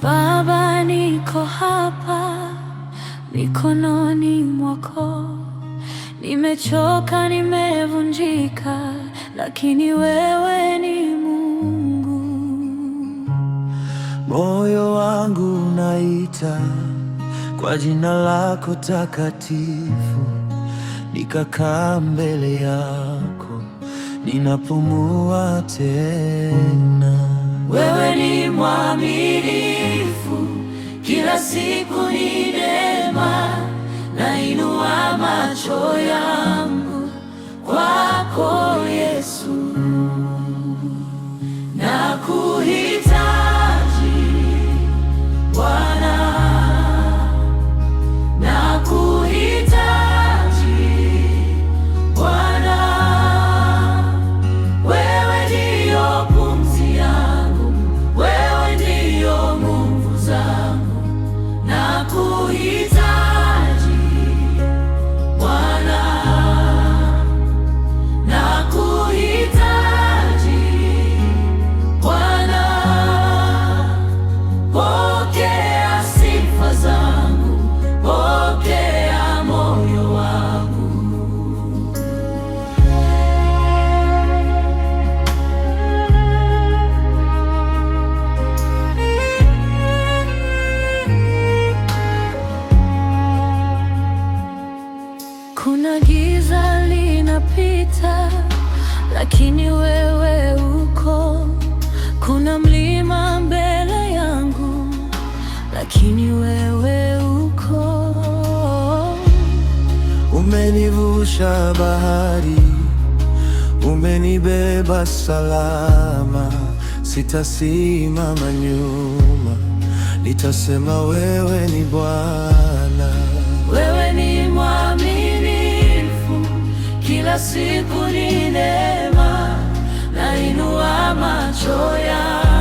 Baba, niko hapa mikononi mwako, nimechoka, nimevunjika, lakini wewe ni Mungu. Moyo wangu unaita kwa jina lako takatifu, nikakaa mbele yako, ninapumua tena. Wewe ni mwaminifu, kila siku ni neema. Nainua macho yangu kwako Yesu, nakuhitaji Bwana, nakuhitaji Bwana. Wewe ndiyo pumzi yangu, wewe ndiyo nguvu zangu, nakuhitaji Bwana, nakuhitaji Bwana. Pokea sifa zangu, pokea moyo wangu. Kuna giza linapita, lakini wewe uko. Kuna mlima mbele yangu, lakini wewe uko. Umenivusha bahari, umenibeba salama. Sitasimama nyuma, nitasema wewe ni Bwana. Wewe ni mwaminifu, kila siku ni neema. Nainua macho yangu